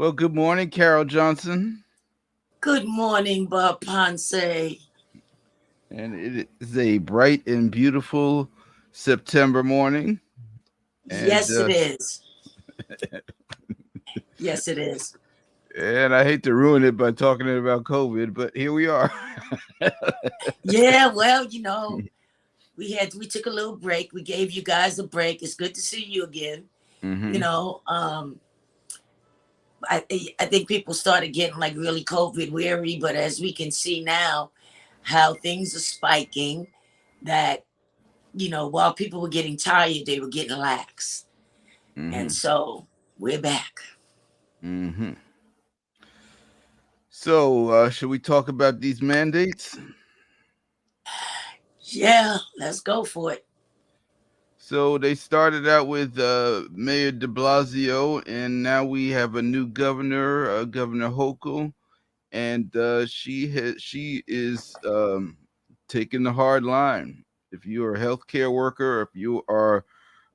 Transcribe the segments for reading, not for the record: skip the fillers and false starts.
Well, good morning, Carol Johnson. Good morning, Bob Ponce. And it is a bright and beautiful September morning. And Yes, it is. Yes, it is. and I hate to ruin it by talking about COVID, but here we are. Yeah, well, we took a little break. We gave you guys a break. It's good to see you again. You hmm know, um, I think people started getting like really COVID weary, but as we can see now, how things are spiking, that while people were getting tired, they were getting lax, and hmm so we're back. hmm So, should we talk about these mandates? Yeah, let's go for it. So they started out with Mayor De Blasio, and now we have a new governor, Governor Hochul, and she is taking the hard line. If you are a healthcare worker, if you are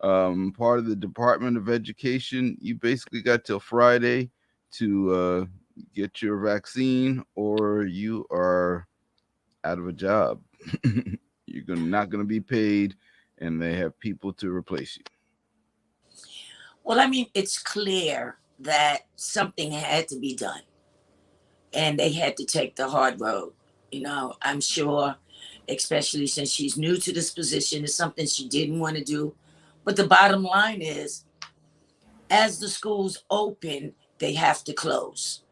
part of the Department of Education, you basically got till Friday to get your vaccine, or you are out of a job. Not going to be paid, and they have people to replace you. Well, I mean, it's clear that something had to be done and they had to take the hard road. I'm sure, especially since she's new to this position, it's something she didn't want to do. But the bottom line is, as the schools open, they have to close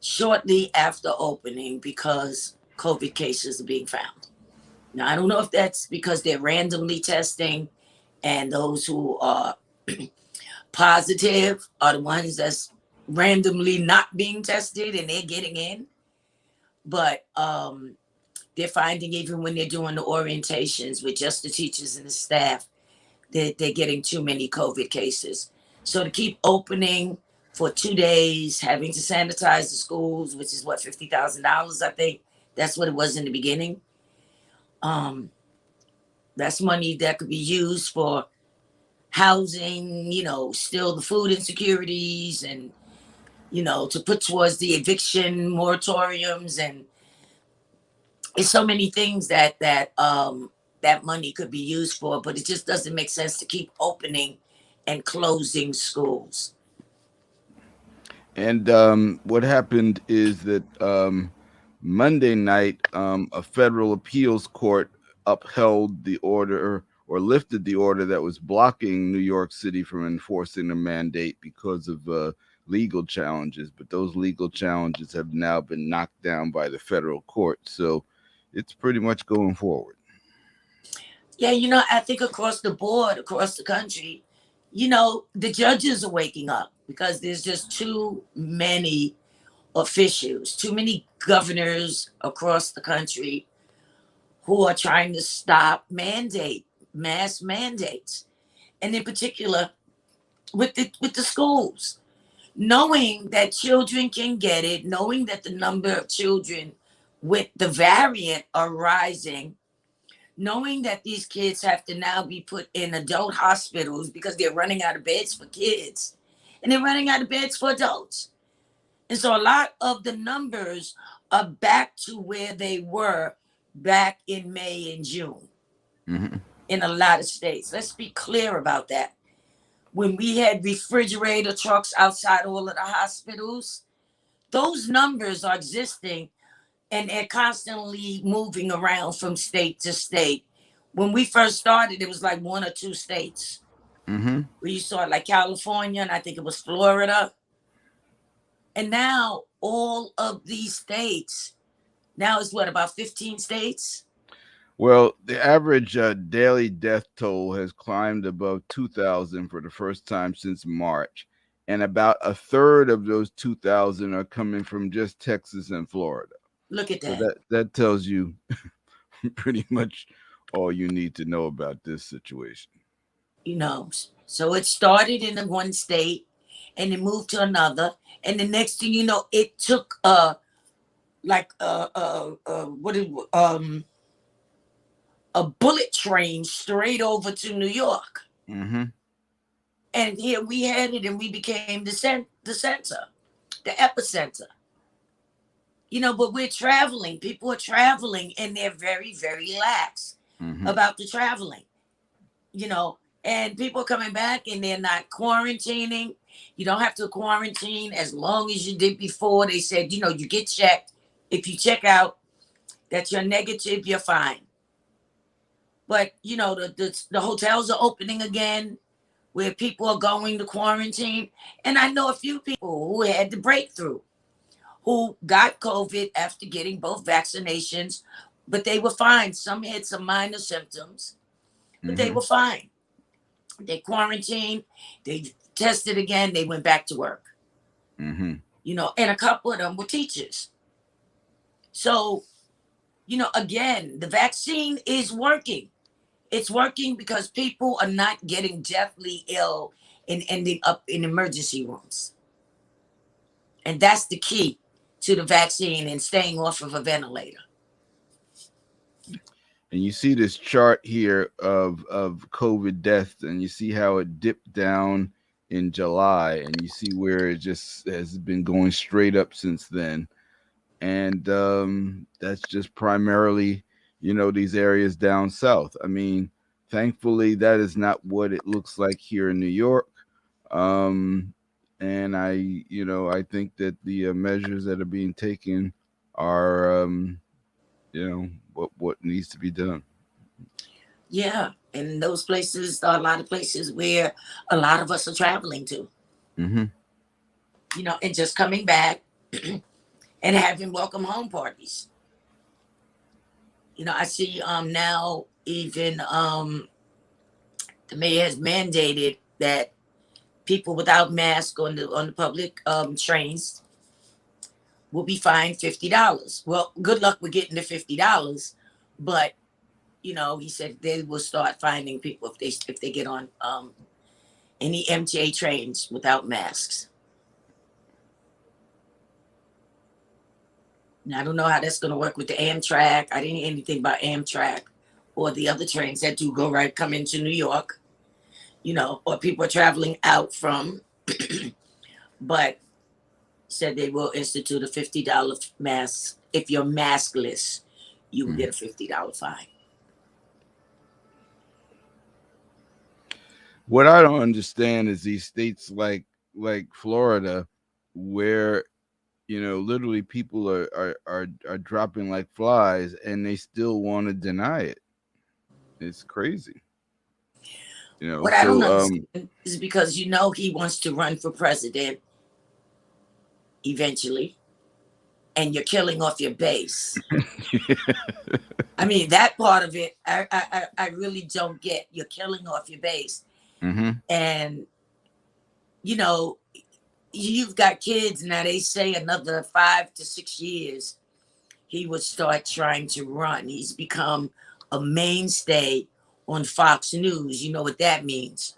shortly after opening because COVID cases are being found. Now, I don't know if that's because they're randomly testing and those who are positive are the ones that's randomly not being tested and they're getting in. But they're finding even when they're doing the orientations with just the teachers and the staff, they're getting too many COVID cases. So to keep opening for 2 days, having to sanitize the schools, which is what, $50,000, I think. That's what it was in the beginning. Um, that's money that could be used for housing, still the food insecurities and to put towards the eviction moratoriums, and it's so many things that money could be used for, but it just doesn't make sense to keep opening and closing schools. And what happened is that Monday night, a federal appeals court upheld the order or lifted the order that was blocking New York City from enforcing the mandate because of legal challenges. But those legal challenges have now been knocked down by the federal court. So it's pretty much going forward. Yeah, I think across the board, across the country, the judges are waking up because there's just too many officials, too many governors across the country who are trying to stop mass mandates, and in particular with the schools, knowing that children can get it, knowing that the number of children with the variant are rising, knowing that these kids have to now be put in adult hospitals because they're running out of beds for kids and they're running out of beds for adults. And so a lot of the numbers are back to where they were back in May and June hmm in a lot of states. Let's be clear about that. When we had refrigerator trucks outside all of the hospitals, those numbers are existing and they're constantly moving around from state to state. When we first started, it was like one or two states hmm where you saw it, like California, and I think it was Florida. And now all of these states, now it's what, about 15 states? Well, the average daily death toll has climbed above 2,000 for the first time since March. And about a third of those 2,000 are coming from just Texas and Florida. Look at So that. that tells you pretty much all you need to know about this situation. You know, so it started in one state and it moved to another. And the next thing you know, it took like what it a bullet train straight over to New York. hmm And here we had it and we became the center. the epicenter. But we're traveling. People are traveling and they're very, very lax Mm-hmm. about the traveling, and people are coming back and they're not quarantining. You don't have to quarantine as long as you did before. They said, you get checked. If you check out that you're negative, you're fine. But, the hotels are opening again where people are going to quarantine. And I know a few people who had the breakthrough, who got COVID after getting both vaccinations, but they were fine. Some had some minor symptoms, but they Mm-hmm. were fine. They quarantined, they tested again, they went back to work. Mm-hmm. And a couple of them were teachers. So, again, the vaccine is working. It's working because people are not getting deathly ill and ending up in emergency rooms. And that's the key to the vaccine and staying off of a ventilator. And you see this chart here of COVID deaths, and you see how it dipped down in July, and you see where it just has been going straight up since then. And that's just primarily, these areas down south. I mean, thankfully, that is not what it looks like here in New York. Um, and I think that the measures that are being taken are, what needs to be done. Yeah. And those places are a lot of places where a lot of us are traveling to, Mm-hmm. and just coming back and having welcome home parties. I see now even the mayor has mandated that people without masks on the public trains will be fined $50. Well, good luck with getting the $50, but he said they will start finding people if they get on any MTA trains without masks. Now, I don't know how that's going to work with the Amtrak. I didn't hear anything about Amtrak or the other trains that do come into New York, or people are traveling out from, but said they will institute a $50 mask. If you're maskless, you will Mm-hmm. get a $50 fine. What I don't understand is these states like Florida, where literally people are dropping like flies, and they still want to deny it. It's crazy. What I don't So understand is because he wants to run for president eventually, and you're killing off your base. I mean, that part of it, I really don't get. You're killing off your base, mm-hmm. and you know, you've got kids now. They say another 5 to 6 years, he would start trying to run. He's become a mainstay on Fox News. You know what that means?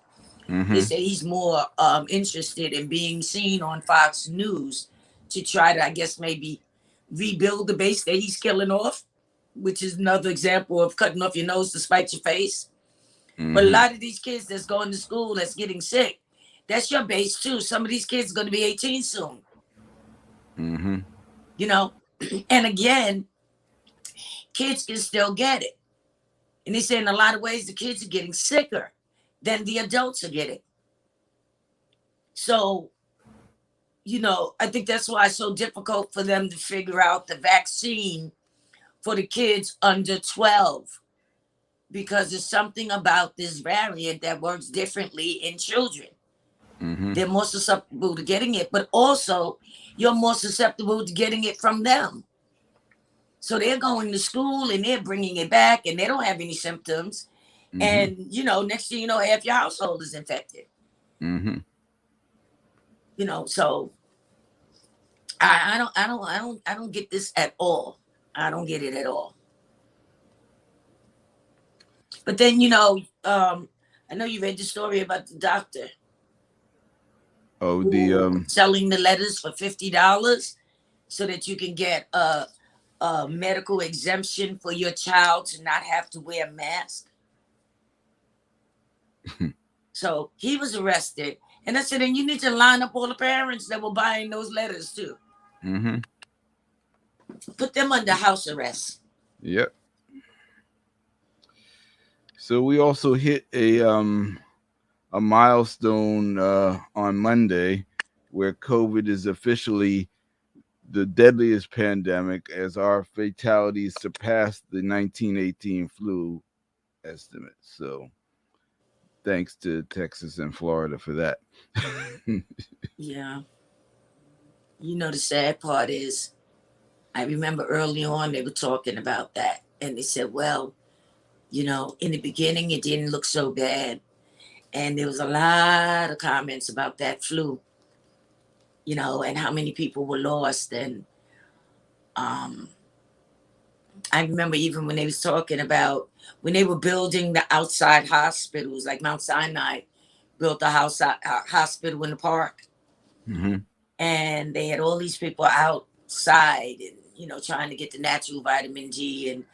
They Mm-hmm. say he's more interested in being seen on Fox News to try to, I guess, maybe rebuild the base that he's killing off, which is another example of cutting off your nose to spite your face. But a Mm-hmm. lot of these kids that's going to school that's getting sick, that's your base too. Some of these kids are going to be 18 soon, Mm-hmm. you know? And again, kids can still get it. And they say in a lot of ways the kids are getting sicker than the adults are getting. So, I think that's why it's so difficult for them to figure out the vaccine for the kids under 12, because there's something about this variant that works differently in children. Mm-hmm. They're more susceptible to getting it, but also you're more susceptible to getting it from them. So they're going to school and they're bringing it back and they don't have any symptoms. Mm-hmm. And, next thing you know, half your household is infected. Mm-hmm. So I don't get this at all. I don't get it at all. But then, I know you read the story about the doctor Oh, the who selling the letters for $50 so that you can get a medical exemption for your child to not have to wear a mask. So he was arrested. And I said, and you need to line up all the parents that were buying those letters too. Mm-hmm. Put them under house arrest. Yep. So we also hit a milestone on Monday where COVID is officially the deadliest pandemic as our fatalities surpassed the 1918 flu estimate. So thanks to Texas and Florida for that. Yeah. You know, the sad part is, I remember early on they were talking about that. And they said, well, in the beginning it didn't look so bad. And there was a lot of comments about that flu, and how many people were lost. And um, I remember even when they was talking about when they were building the outside hospitals, like Mount Sinai built a hospital in the park, Mm-hmm. and they had all these people outside and trying to get the natural vitamin D, and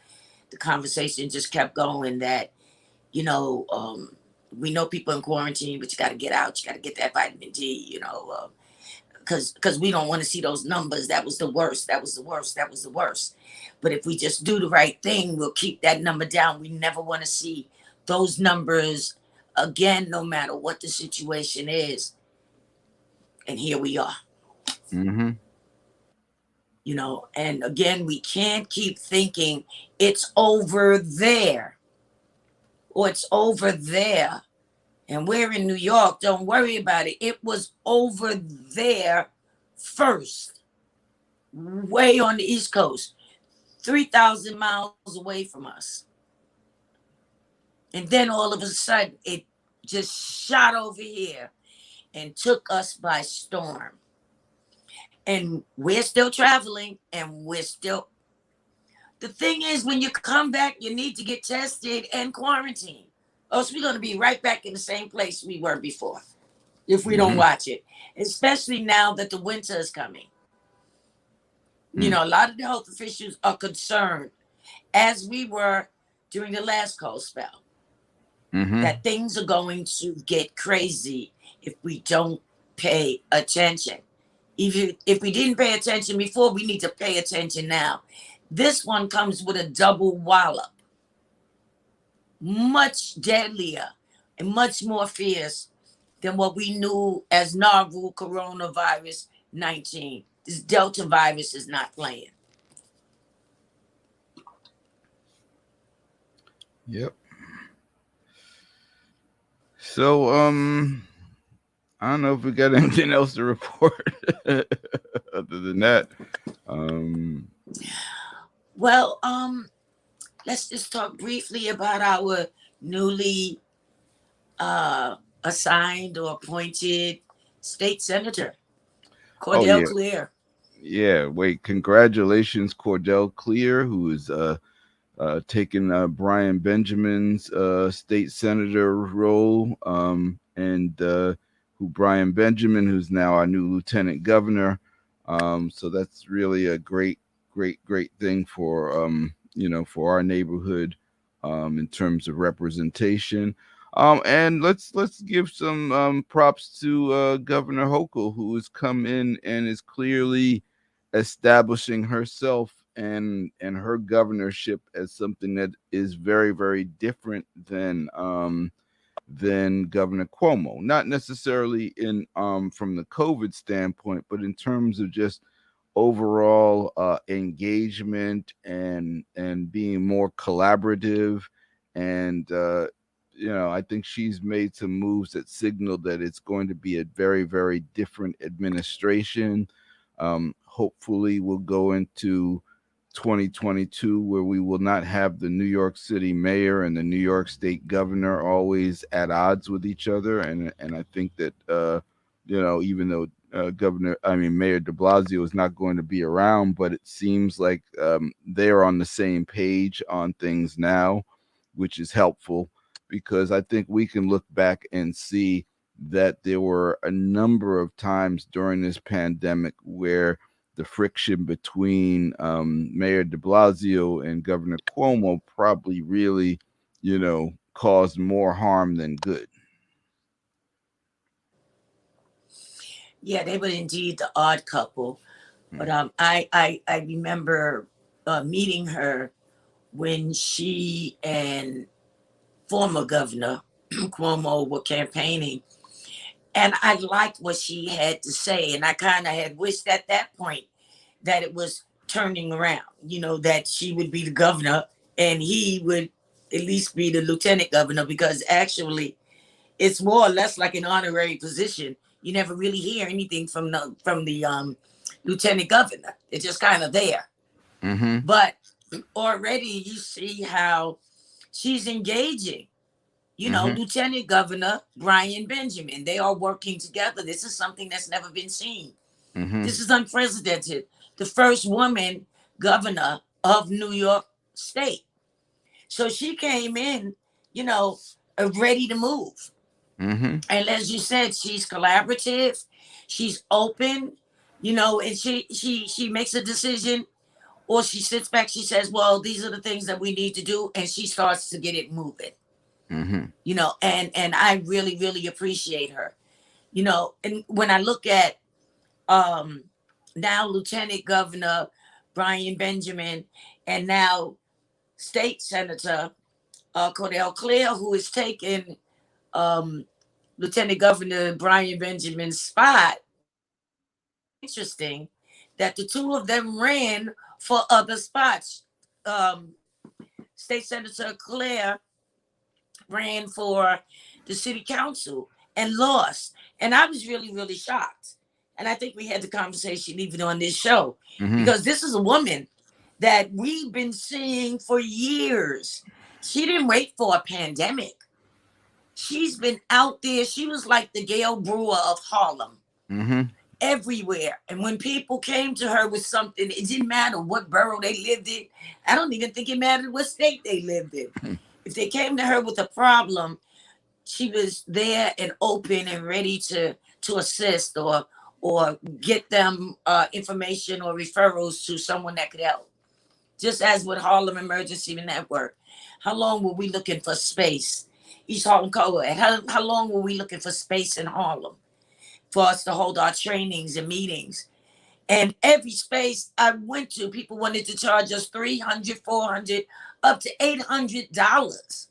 the conversation just kept going that you know um, we know people in quarantine, but you got to get out, you got to get that vitamin D, because we don't want to see those numbers. That was the worst. That was the worst. That was the worst. But if we just do the right thing, we'll keep that number down. We never want to see those numbers again, no matter what the situation is. And here we are, Mm-hmm. And again, we can't keep thinking it's over there or it's over there. And we're in New York. Don't worry about it. It was over there first, way on the East Coast, 3,000 miles away from us. And then all of a sudden, it just shot over here and took us by storm. And we're still traveling, and we're still. The thing is, when you come back, you need to get tested and quarantined. Or else we're going to be right back in the same place we were before if we don't Mm-hmm. watch it, especially now that the winter is coming. Mm. A lot of the health officials are concerned, as we were during the last cold spell, Mm-hmm. that things are going to get crazy if we don't pay attention. If we didn't pay attention before, we need to pay attention now. This one comes with a double wallop, much deadlier and much more fierce than what we knew as novel coronavirus 19. This Delta virus is not playing. Yep. So I don't know if we got anything else to report other than that. Um Well, let's just talk briefly about our newly assigned or appointed state senator, oh Cordell yeah. Clear. Yeah, wait, congratulations Cordell Clear who is taking Brian Benjamin's state senator role, and who Brian Benjamin, who's now our new lieutenant governor. So that's really a great thing for for our neighborhood in terms of representation. And let's give some props to Governor Hochul, who has come in and is clearly establishing herself and her governorship as something that is very different than Governor Cuomo. Not necessarily in from the COVID standpoint, but in terms of just overall engagement and being more collaborative and I think she's made some moves that signal that it's going to be a very different administration. Hopefully we'll go into 2022 where we will not have the New York City mayor and the New York state governor always at odds with each other, and I think that even though Mayor De Blasio is not going to be around, but it seems like they're on the same page on things now, which is helpful because I think we can look back and see that there were a number of times during this pandemic where the friction between Mayor De Blasio and Governor Cuomo probably really, caused more harm than good. Yeah, they were indeed the odd couple. But Mm. I remember meeting her when she and former governor Cuomo were campaigning, and I liked what she had to say, and I kind of had wished at that point that it was turning around. You know, that she would be the governor and he would at least be the lieutenant governor, because actually it's more or less like an honorary position. You never really hear anything from the lieutenant governor. It's just kind of there. Mm-hmm. But already you see how she's engaging. You know, Mm-hmm. Lieutenant Governor Brian Benjamin. They are working together. This is something that's never been seen. Mm-hmm. This is unprecedented. The first woman governor of New York State. So she came in, you know, ready to move. Mm-hmm. And as you said, she's collaborative, she's open, you know, and she makes a decision, or she sits back, she says, well, these are the things that we need to do, and she starts to get it moving, Mm-hmm. you know, and I really, really appreciate her. You know, and when I look at um now Lieutenant Governor Brian Benjamin, and now State Senator Cordell Clear, who is taking um Lieutenant Governor Brian Benjamin's spot, interesting that the two of them ran for other spots. Um, State Senator Claire ran for the city council and lost. And I was really, really shocked. And I think we had the conversation even on this show, Mm-hmm. because this is a woman that we've been seeing for years. She didn't wait for a pandemic. She's been out there. She was like the Gail Brewer of Harlem, Mm-hmm. everywhere. And when people came to her with something, it didn't matter what borough they lived in. I don't even think it mattered what state they lived in. If they came to her with a problem, she was there and open and ready to assist, or get them information or referrals to someone that could help. Just as with Harlem Emergency Network, how long were we looking for space? East Harlem Co-ed. How long were we looking for space in Harlem for us to hold our trainings and meetings? And every space I went to, people wanted to charge us 300, 400, up to $800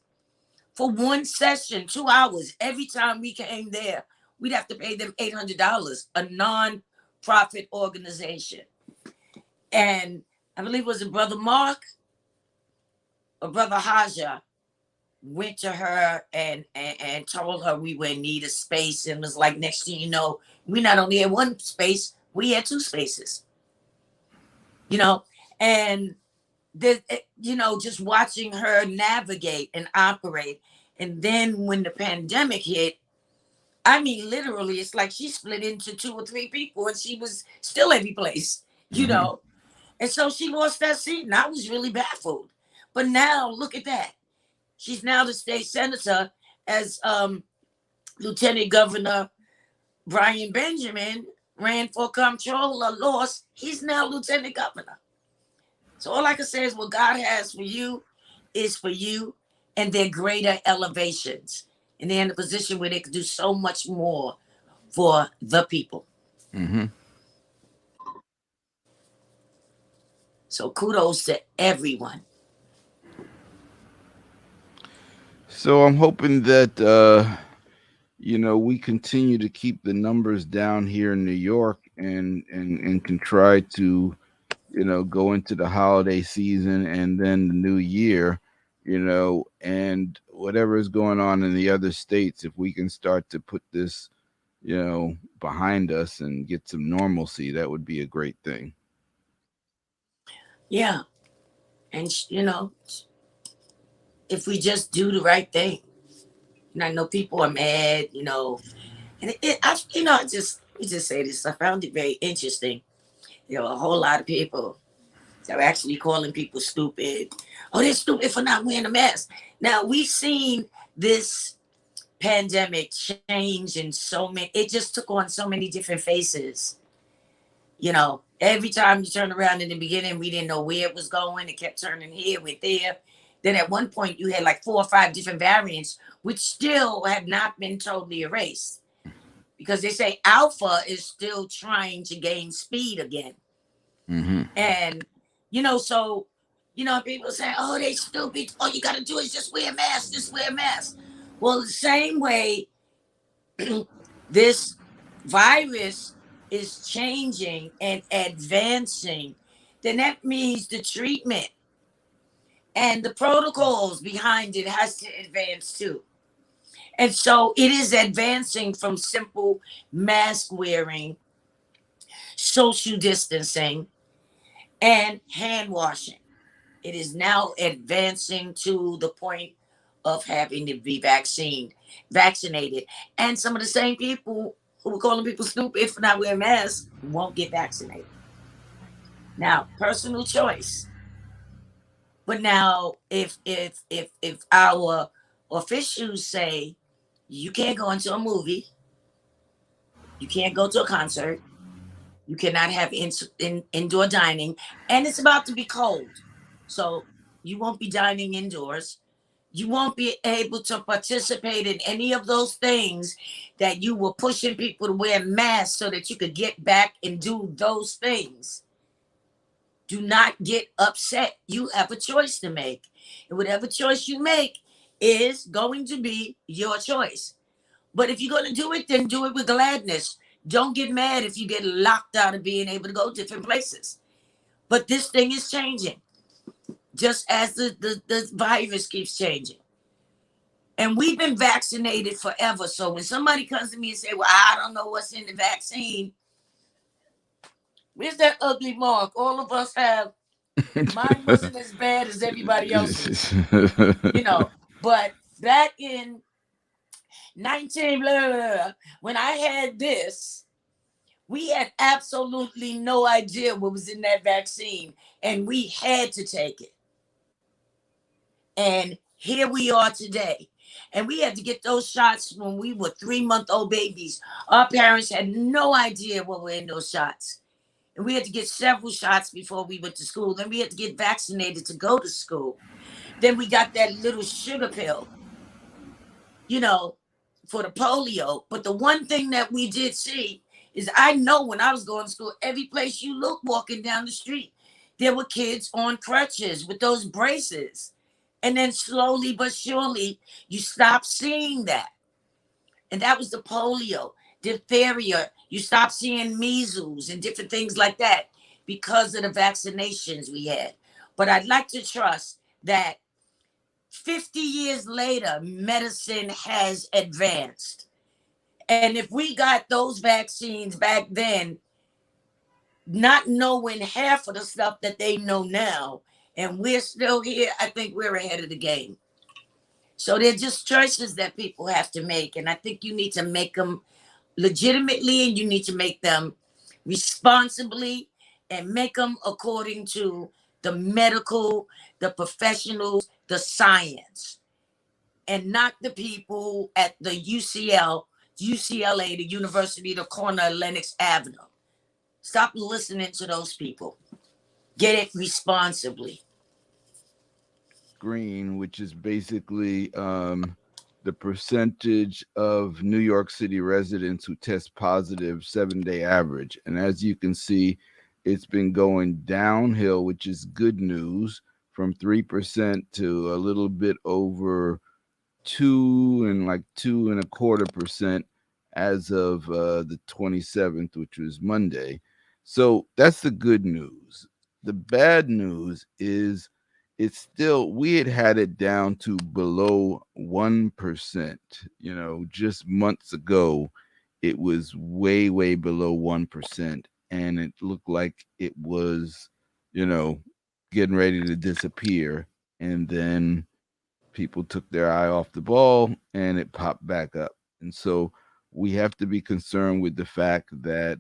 for one session, 2 hours. Every time we came there, we'd have to pay them $800, a non-profit organization. And I believe it was a brother Mark or brother Haja went to her and told her we were in need of space, and was like, next thing you know, we not only had one space, we had two spaces, you know. And you know, just watching her navigate and operate. And then when the pandemic hit, I mean, literally, it's like she split into two or three people, and she was still every place, you Mm-hmm. know. And so she lost that seat, and I was really baffled. But now look at that. She's now the state senator, as Lieutenant Governor Brian Benjamin ran for comptroller, lost. He's now lieutenant governor. So all I can say is what God has for you is for you, and they're greater elevations. And they're in a position where they can do so much more for the people. Mm-hmm. So kudos to everyone. So I'm hoping that we continue to keep the numbers down here in New York, and can try to go into the holiday season and then the new year, and whatever is going on in the other states, if we can start to put this behind us and get some normalcy, that would be a great thing. Yeah. And, if we just do the right thing. And I know people are mad, and let me just say this. I found it very interesting. A whole lot of people that are actually calling people stupid. Oh, they're stupid for not wearing a mask. Now, we've seen this pandemic change in so many, it just took on so many different faces. Every time you turn around, in the beginning, we didn't know where it was going. It kept turning here, went there. Then at one point, you had like 4 or 5 different variants, which still have not been totally erased. because they say Alpha is still trying to gain speed again. Mm-hmm. And, so, people say, oh, they stupid. All you got to do is just wear a mask, just wear a mask. Well, the same way this virus is changing and advancing, then that means the treatment and the protocols behind it has to advance too. And so it is advancing from simple mask wearing, social distancing, and hand washing. It is now advancing to the point of having to be vaccinated. And some of the same people who were calling people stupid for not wearing masks won't get vaccinated. Now, personal choice. But now if our officials say you can't go into a movie, you can't go to a concert, you cannot have indoor dining, and it's about to be cold. So you won't be dining indoors. You won't be able to participate in any of those things that you were pushing people to wear masks so that you could get back and do those things. Do not get upset. You have a choice to make. And whatever choice you make is going to be your choice. But if you're going to do it, then do it with gladness. Don't get mad if you get locked out of being able to go different places. But this thing is changing, just as the virus keeps changing. And we've been vaccinated forever. So when somebody comes to me and say, well, I don't know what's in the vaccine, where's that ugly mark? All of us have. Mine wasn't as bad as everybody else's, you know. But back in 19, blah, blah, blah, when I had this, we had absolutely no idea what was in that vaccine, and we had to take it. And here we are today. And we had to get those shots when we were 3-month-old babies. Our parents had no idea what were in those shots. And we had to get several shots before we went to school. Then we had to get vaccinated to go to school. Then we got that little sugar pill, you know, for the polio. But the one thing that we did see is I know when I was going to school, every place you look walking down the street, there were kids on crutches with those braces. And then slowly but surely, you stop seeing that. And that was the polio, diphtheria. You stop seeing measles and different things like that because of the vaccinations we had. But I'd like to trust that 50 years later, medicine has advanced. And if we got those vaccines back then, not knowing half of the stuff that they know now, and we're still here, I think we're ahead of the game. So they're just choices that people have to make. And I think you need to make them legitimately and you need to make them responsibly and make them according to the medical, the professionals, the science, and not the people at the UCLA, the University, the corner of Lenox Avenue. Stop listening to those people. Get it responsibly. Green, which is basically the percentage of New York City residents who test positive 7-day average. And as you can see, it's been going downhill, which is good news, from 3% to a little bit over 2.25% as of the 27th, which was Monday. So that's the good news. The bad news is it's still, we had it down to below 1%. Just months ago, it was way, way below 1%. And it looked like it was, you know, getting ready to disappear. And then people took their eye off the ball and it popped back up. And so we have to be concerned with the fact that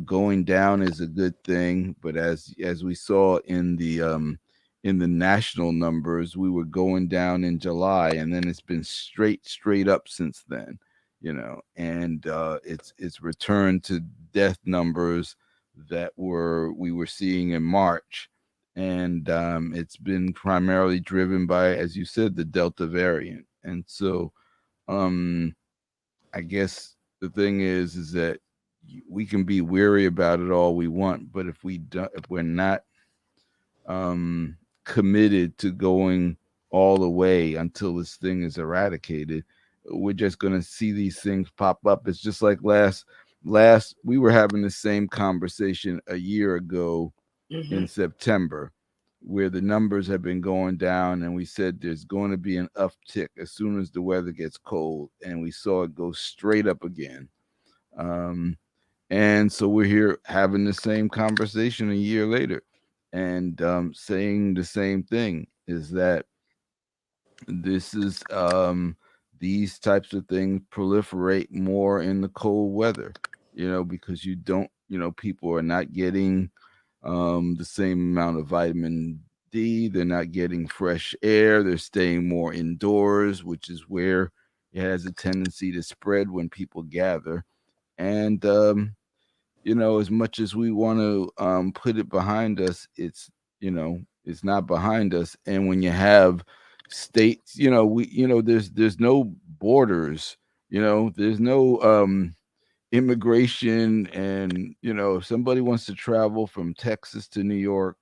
going down is a good thing, but as we saw in the national numbers, we were going down in July and then it's been straight up since then, and it's returned to death numbers that we were seeing in March, and it's been primarily driven by, as you said, the Delta variant. And so, I guess the thing is that we can be weary about it all we want, but if we don't, if we're not um, committed to going all the way until this thing is eradicated, we're just going to see these things pop up. It's just like last we were having the same conversation a year ago Hmm. in September, where the numbers have been going down, and we said there's going to be an uptick as soon as the weather gets cold, and we saw it go straight up again. Um, and so we're here having the same conversation a year later, and saying the same thing is that this is these types of things proliferate more in the cold weather, because you don't, people are not getting the same amount of vitamin D. They're not getting fresh air. They're staying more indoors, which is where it has a tendency to spread when people gather. And as much as we want to put it behind us, it's not behind us. And when you have states, there's no borders, there's no immigration, and if somebody wants to travel from Texas to New York,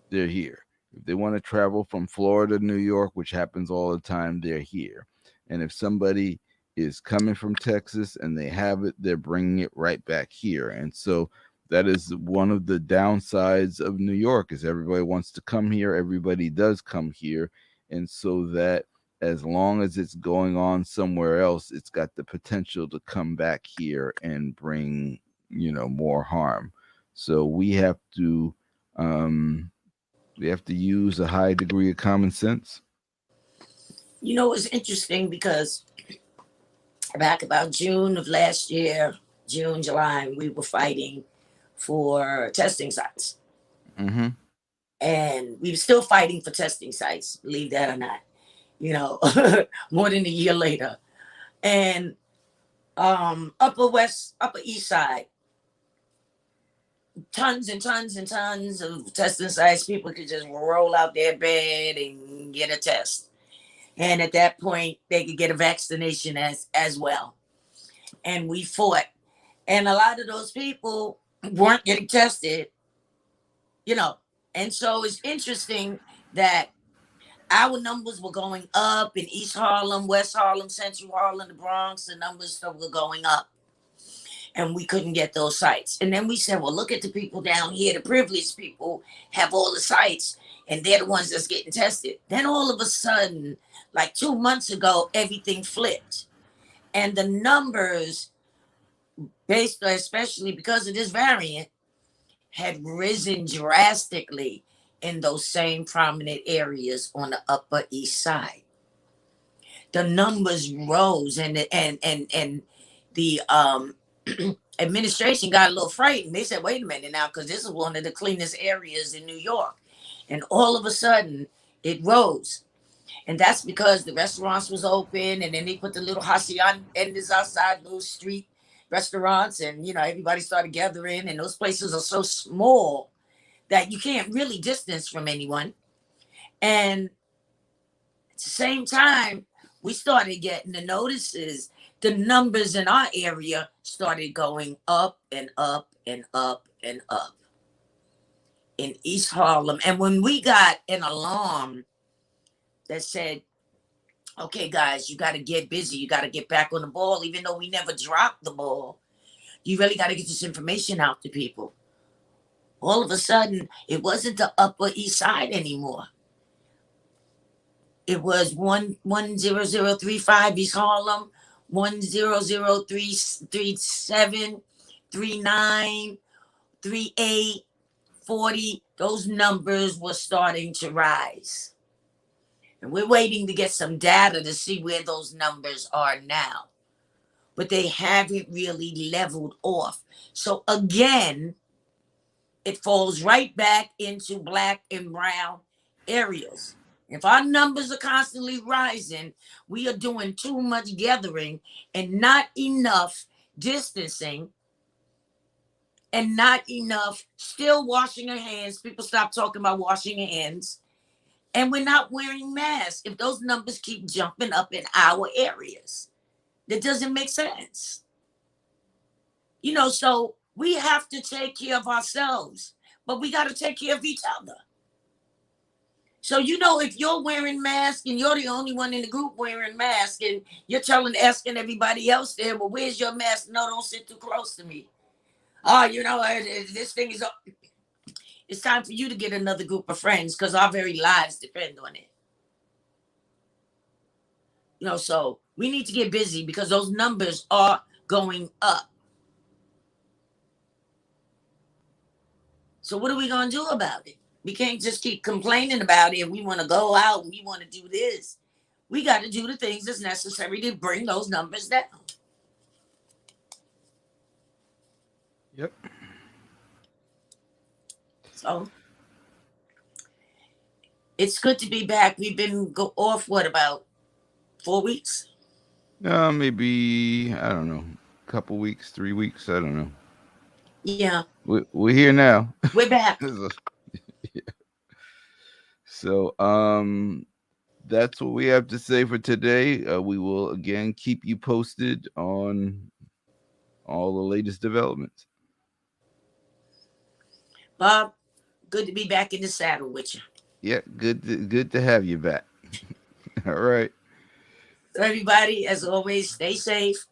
they're here. If they want to travel from Florida to New York, which happens all the time, they're here. And if somebody is coming from Texas and they have it, they're bringing it right back here. And so that is one of the downsides of New York is everybody wants to come here, everybody does come here, and so that as long as it's going on somewhere else, it's got the potential to come back here and bring, more harm. So um we have to use a high degree of common sense. It's interesting because back about June of last year, June, July, we were fighting for testing sites. Hmm. And we were still fighting for testing sites, believe that or not, you know, more than a year later. And upper east side, tons and tons and tons of testing sites. People could just roll out their bed and get a test. And at that point, they could get a vaccination as well. And we fought. And a lot of those people weren't getting tested, you know. And so it's interesting that our numbers were going up in East Harlem, West Harlem, Central Harlem, the Bronx. The numbers were going up, and we couldn't get those sites. And then we said, well, look at the people down here. The privileged people have all the sites, and they're the ones that's getting tested. Then all of a sudden, like 2 months ago, everything flipped, and the numbers, based especially because of this variant, had risen drastically in those same prominent areas on the Upper East Side. The numbers rose, and the administration got a little frightened. They said, "Wait a minute now, because this is one of the cleanest areas in New York," and all of a sudden it rose. And that's because the restaurants was open, and then they put the little haciendas outside, little street restaurants, and everybody started gathering, and those places are so small that you can't really distance from anyone. And at the same time, we started getting the notices. The numbers in our area started going up and up and up and up in East Harlem. And when we got an alarm that said, okay, guys, you got to get busy. You got to get back on the ball, even though we never dropped the ball. You really got to get this information out to people. All of a sudden, it wasn't the Upper East Side anymore. It was 10035 East Harlem, 10037, 39, 38, 40. Those numbers were starting to rise. And we're waiting to get some data to see where those numbers are now. But they haven't really leveled off. So again, it falls right back into black and brown areas. If our numbers are constantly rising, we are doing too much gathering and not enough distancing, and not enough still washing our hands. People stop talking about washing your hands. And we're not wearing masks if those numbers keep jumping up in our areas. That doesn't make sense. So we have to take care of ourselves, but we got to take care of each other. So, if you're wearing masks and you're the only one in the group wearing masks and you're asking everybody else there, well, where's your mask? No, don't sit too close to me. Oh, this thing is, it's time for you to get another group of friends because our very lives depend on it. So we need to get busy because those numbers are going up. So what are we going to do about it? We can't just keep complaining about it. We want to go out and we want to do this. We got to do the things that's necessary to bring those numbers down. Yep. So it's good to be back. We've been off, about 4 weeks? Maybe, I don't know, a couple weeks, 3 weeks. I don't know. Yeah. We're here now. We're back. So, that's what we have to say for today. We will again keep you posted on all the latest developments. Bob, good to be back in the saddle with you. Yeah, good to have you back. All right. So everybody, as always, stay safe.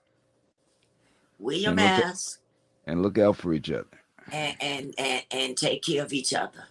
Wear your And mask. look out for each other. And take care of each other.